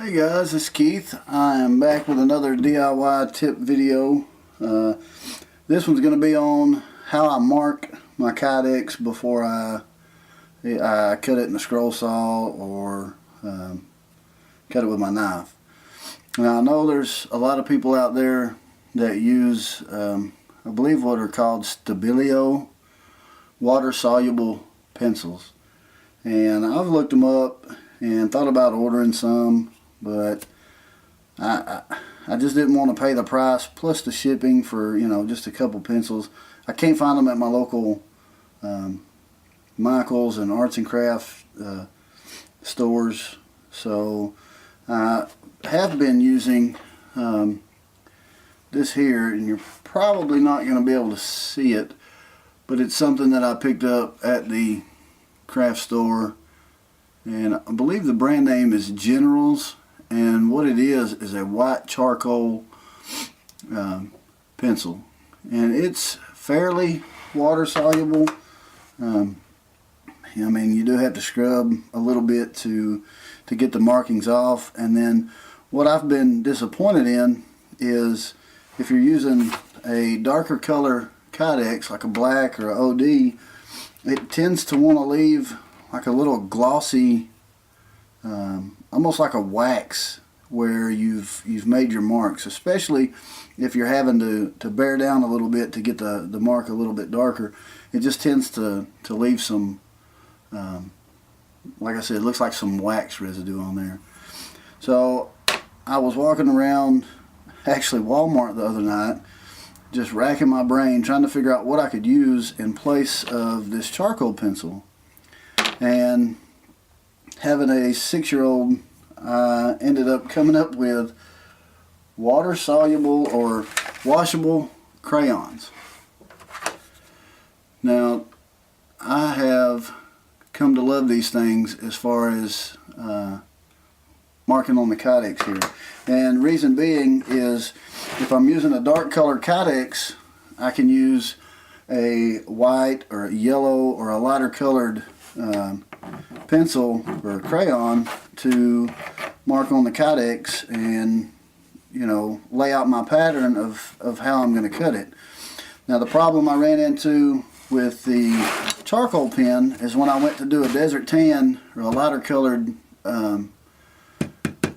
Hey guys, it's Keith. I am back with another DIY tip video. This one's going to be on how I mark my Kydex before I cut it in the scroll saw or cut it with my knife. Now I know there's a lot of people out there that use, I believe what are called Stabilio water-soluble pencils. And I've looked them up and thought about ordering some, but I just didn't want to pay the price plus the shipping for, you know, just a couple pencils. I can't find them at my local Michael's and arts and crafts stores, so I have been using this here, and you're probably not going to be able to see it, but it's something that I picked up at the craft store, and I believe the brand name is Generals. And what it is a white charcoal pencil, and it's fairly water soluble. I mean, you do have to scrub a little bit to get the markings off. And then what I've been disappointed in is if you're using a darker color Kydex like a black or a OD, it tends to want to leave like a little glossy, almost like a wax where you've made your marks, especially if you're having to bear down a little bit to get the mark a little bit darker. It just tends to leave some, like I said, it looks like some wax residue on there. So I was walking around actually Walmart the other night, just racking my brain trying to figure out what I could use in place of this charcoal pencil. And having a 6-year-old, I ended up coming up with water-soluble or washable crayons. Now, I have come to love these things as far as marking on the Kydex here. And reason being is if I'm using a dark colored Kydex, I can use a white or a yellow or a lighter colored pencil or a crayon to mark on the Kydex and, you know, lay out my pattern of how I'm going to cut it. Now the problem I ran into with the charcoal pen is when I went to do a desert tan or a lighter colored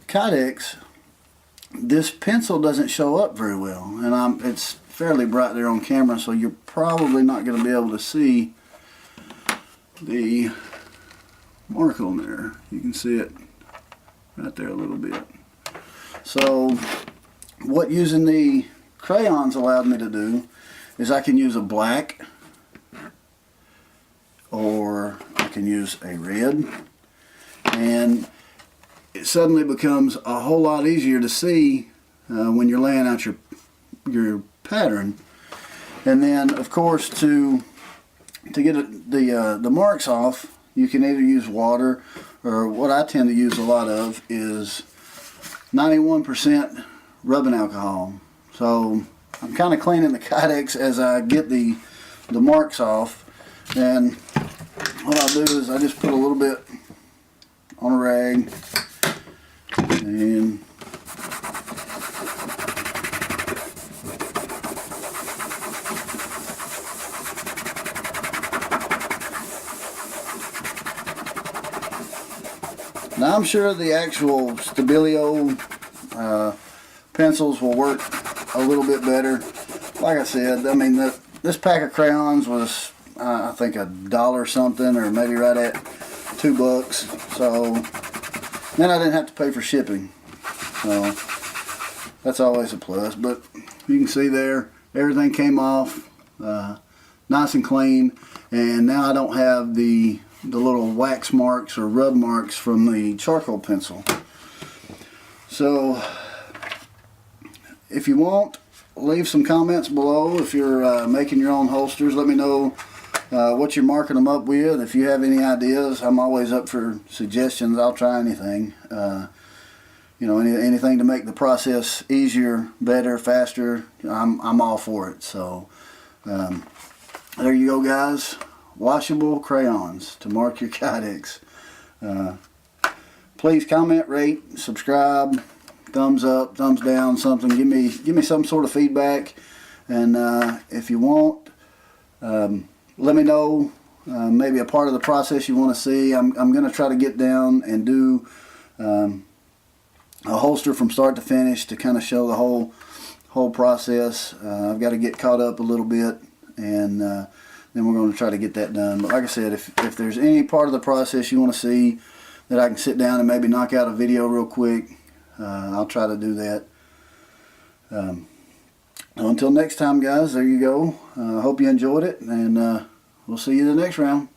Kydex, this pencil doesn't show up very well, and it's fairly bright there on camera, so you're probably not going to be able to see the mark on there. You can see it right there a little bit. So what using the crayons allowed me to do is I can use a black, or I can use a red, and it suddenly becomes a whole lot easier to see when you're laying out your pattern. And then of course to get the marks off, you can either use water, or what I tend to use a lot of is 91% rubbing alcohol. So I'm kind of cleaning the Kydex as I get the marks off, and what I'll do is I just put a little bit on a rag and now I'm sure the actual Stabilio pencils will work a little bit better. Like I said, I mean, this pack of crayons was I think $1 something, or maybe right at $2. So then I didn't have to pay for shipping, so that's always a plus. But you can see there, everything came off nice and clean, and now I don't have the little wax marks or rub marks from the charcoal pencil. So if you want, leave some comments below. If you're making your own holsters, let me know what you're marking them up with. If you have any ideas, I'm always up for suggestions. I'll try anything. You know, anything to make the process easier, better, faster, I'm all for it. So there you go, guys. Washable crayons to mark your Kydex. please comment, rate, subscribe, thumbs up, thumbs down, something. Give me some sort of feedback. And if you want, let me know maybe a part of the process you want to see. I'm going to try to get down and do a holster from start to finish to kind of show the whole process. I've got to get caught up a little bit, and then we're going to try to get that done. But like I said, if there's any part of the process you want to see that I can sit down and maybe knock out a video real quick, I'll try to do that. Until next time, guys, there you go. I hope you enjoyed it, and we'll see you in the next round.